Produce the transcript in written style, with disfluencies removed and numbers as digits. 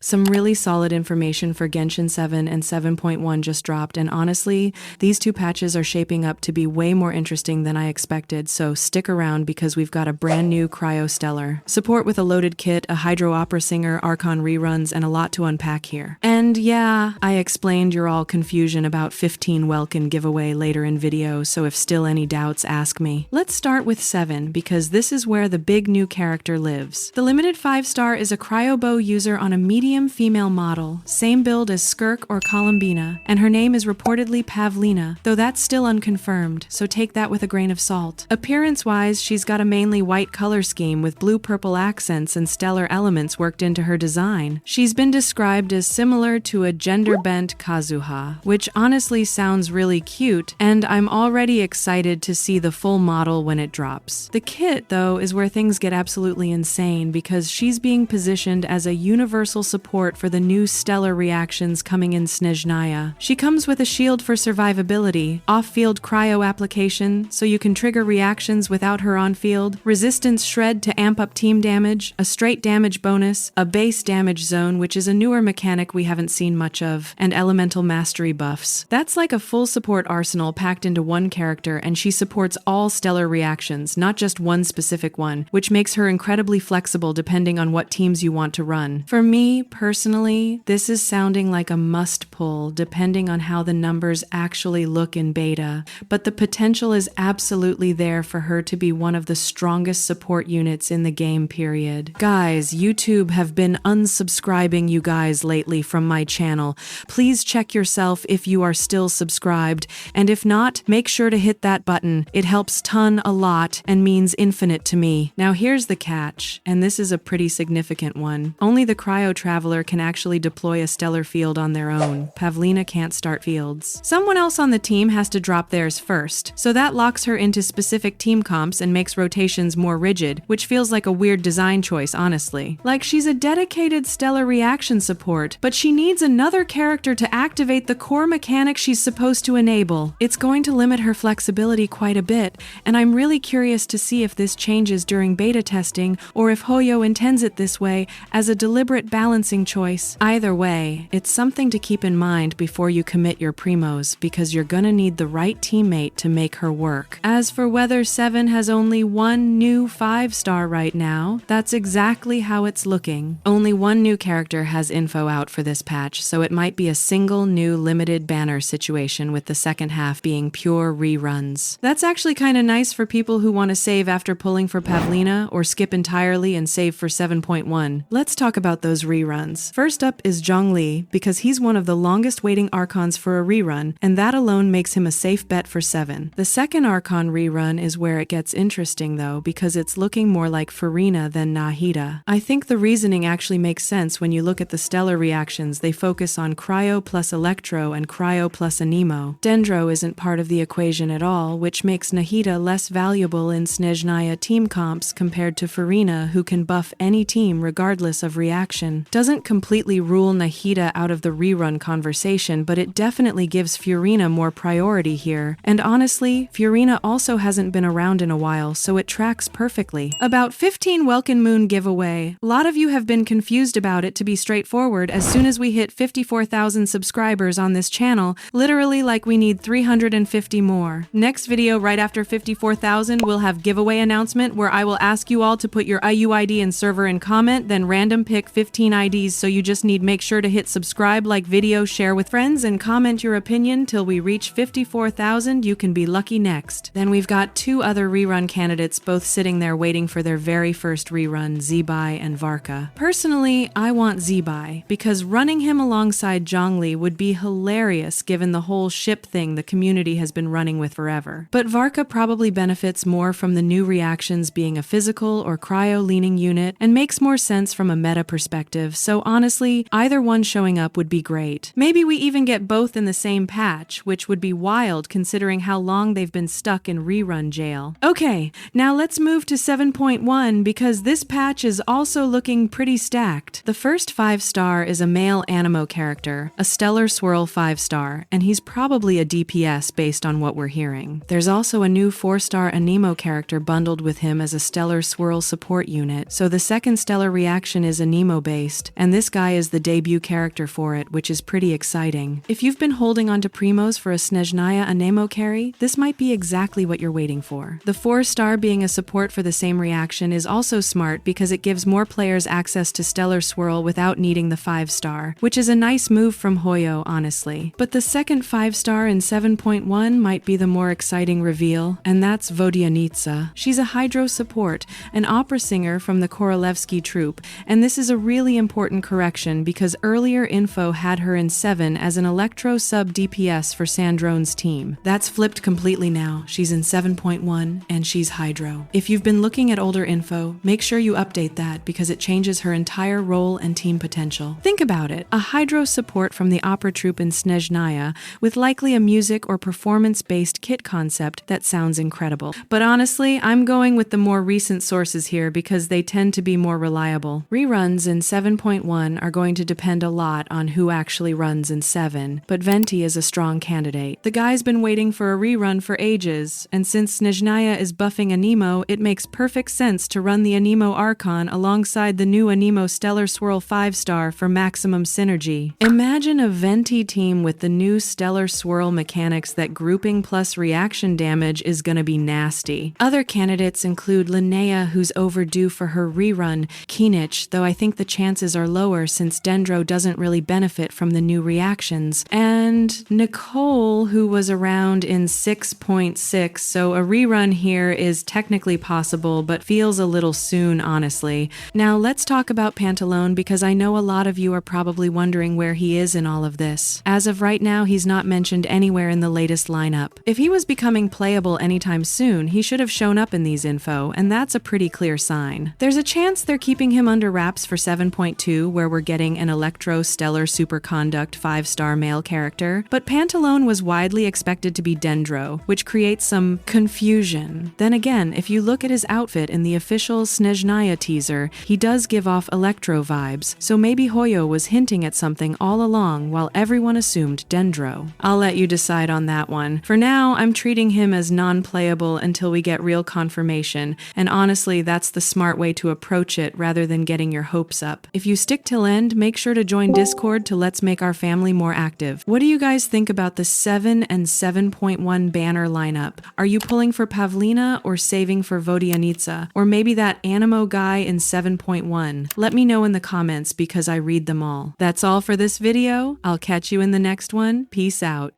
Some really solid information for Genshin 7 and 7.1 just dropped, and honestly, these two patches are shaping up to be way more interesting than I expected, so stick around because we've got a brand new Cryo Stellar. Support with a loaded kit, a Hydro Opera Singer, Archon reruns, and a lot to unpack here. And yeah, I explained your all confusion about 15 Welkin Giveaway later in video, so if still any doubts, ask me. Let's start with 7, because this is where the big new character lives. The limited 5-star is a Cryo Bow user on a medium female model, same build as Skirk or Columbina, and her name is reportedly Pavlina, though that's still unconfirmed, so take that with a grain of salt. Appearance-wise, she's got a mainly white color scheme with blue-purple accents and stellar elements worked into her design. She's been described as similar to a genderbent Kazuha, which honestly sounds really cute, and I'm already excited to see the full model when it drops. The kit, though, is where things get absolutely insane because she's being positioned as a universal support for the new stellar reactions coming in Snezhnaya. She comes with a shield for survivability, off-field cryo application so you can trigger reactions without her on-field, resistance shred to amp up team damage, a straight damage bonus, a base damage zone which is a newer mechanic we haven't seen much of, and elemental mastery buffs. That's like a full support arsenal packed into one character, and she supports all stellar reactions, not just one specific one, which makes her incredibly flexible depending on what teams you want to run. For me, personally, this is sounding like a must-pull depending on how the numbers actually look in beta, but the potential is absolutely there for her to be one of the strongest support units in the game, period. Guys, YouTube have been unsubscribing you guys lately from my channel. Please check yourself if you are still subscribed, and if not, make sure to hit that button. It helps a lot and means infinite to me. Now here's the catch, and this is a pretty significant one. Only the Cryo Traveler can actually deploy a stellar field on their own. Pavlina can't start fields. Someone else on the team has to drop theirs first, so that locks her into specific team comps and makes rotations more rigid, which feels like a weird design choice, honestly. Like she's a dedicated stellar reaction support, but she needs another character to activate the core mechanic she's supposed to enable. It's going to limit her flexibility quite a bit, and I'm really curious to see if this changes during beta testing or if Hoyo intends it this way as a deliberate balancing choice. Either way, it's something to keep in mind before you commit your primos, because you're gonna need the right teammate to make her work. As for whether 7 has only one new 5-star right now, that's exactly how it's looking. Only one new character has info out for this patch, so it might be a single new limited banner situation with the second half being pure reruns. That's actually kinda nice for people who want to save after pulling for Pavlina or skip entirely and save for 7.1. Let's talk about those reruns. First up is Zhongli, because he's one of the longest waiting archons for a rerun, and that alone makes him a safe bet for 7. The second archon rerun is where it gets interesting though, because it's looking more like Furina than Nahida. I think the reasoning actually makes sense when you look at the stellar reactions. They focus on Cryo plus Electro and Cryo plus Anemo. Dendro isn't part of the equation at all, which makes Nahida less valuable in Snezhnaya team comps compared to Furina, who can buff any team regardless of reaction. Doesn't completely rule Nahida out of the rerun conversation, but it definitely gives Furina more priority here. And honestly, Furina also hasn't been around in a while, so it tracks perfectly. About 15 Welkin Moon giveaway. A lot of you have been confused about it, to be straightforward. As soon as we hit 54,000 subscribers on this channel, literally like we need 350 more. Next video right after 54,000 we'll have giveaway announcement where I will ask you all to put your IUID and server in comment, then random pick 15 IDs, so you just need make sure to hit subscribe, like video, share with friends, and comment your opinion till we reach 54,000. You can be lucky next. Then we've got 2 other rerun candidates both sitting there waiting for their very first rerun, Zebai and Varka. Personally, I want Zebai, because running him alongside Zhongli would be hilarious given the whole ship thing the community has been running with forever. But Varka probably benefits more from the new reactions being a physical or cryo-leaning unit, and makes more sense from a meta perspective, so honestly, either one showing up would be great. Maybe we even get both in the same patch, which would be wild considering how long they've been stuck in rerun jail. Okay, now let's move to 7.1, because this patch is also looking pretty stacked. The first 5-star is a male Anemo character, a Stellar Swirl 5-star, and he's probably a DPS based on what we're hearing. There's also a new 4-star Anemo character bundled with him as a Stellar Swirl support unit, so the second stellar reaction is Anemo based, and this guy is the debut character for it, which is pretty exciting. If you've been holding onto primos for a Snezhnaya Anemo carry, this might be exactly what you're waiting for. The 4-star being a support for the same reaction is also smart because it gives more players access to Stellar Swirl without needing the 5-star, which is a nice move from Hoyo, honestly. But the second 5-star in 7.1 might be the more exciting reveal, and that's vodyanitsa. She's a Hydro support, an opera singer from the Korolevsky troupe, and this is a really important correction because earlier info had her in 7 as an Electro sub DPS for Sandrone's team. That's flipped completely now. She's in 7.1 and she's Hydro. If you've been looking at older info, make sure you update that because it changes her entire role and team potential. Think about it, a Hydro support from the opera troupe in Snezhnaya with likely a music or performance-based kit concept that sounds incredible. But honestly, I'm going with the more recent sources here because they tend to be more reliable. Reruns in 7.1 are going to depend a lot on who actually runs in 7, but Venti is a strong candidate. The guy's been waiting for a rerun for ages, and since Snezhnaya is buffing Anemo, it makes perfect sense to run the Anemo Archon alongside the new Anemo Stellar Swirl 5-star for maximum synergy. Imagine a Venti team with the new Stellar Swirl mechanics that grouping plus reaction damage is gonna be nasty. Other candidates include Linnea, who's overdue for her rerun, Kinich, though I think the chances are lower since Dendro doesn't really benefit from the new reactions, and Nicole, who was around in 6.6, so a rerun here is technically possible but feels a little soon, honestly. Now let's talk about Pantalone because I know a lot of you are probably wondering where he is in all of this. As of right now, he's not mentioned anywhere in the latest lineup. If he was becoming playable anytime soon, he should have shown up in these info, and that's a pretty clear sign. There's a chance they're keeping him under wraps for 7.2, where we're getting an Electro Stellar Superconduct 5-star male character, but Pantalone was widely expected to be Dendro, which creates some confusion. Then again, if you look at his outfit in the official Snezhnaya teaser, he does give off Electro vibes, so maybe Hoyo was hinting at something all along while everyone assumed Dendro. I'll let you decide on that one. For now, I'm treating him as non-playable until we get real confirmation, and honestly, that's the smart way to approach it rather than getting your hopes up. If you stick till end, make sure to join Discord to let's make our family more active. What do you guys think about the 7 and 7.1 banner lineup? Are you pulling for Pavlina or saving for vodyanitsa? Or maybe that Anemo guy in 7.1? Let me know in the comments because I read them all. That's all for this video. I'll catch you in the next one. Peace out.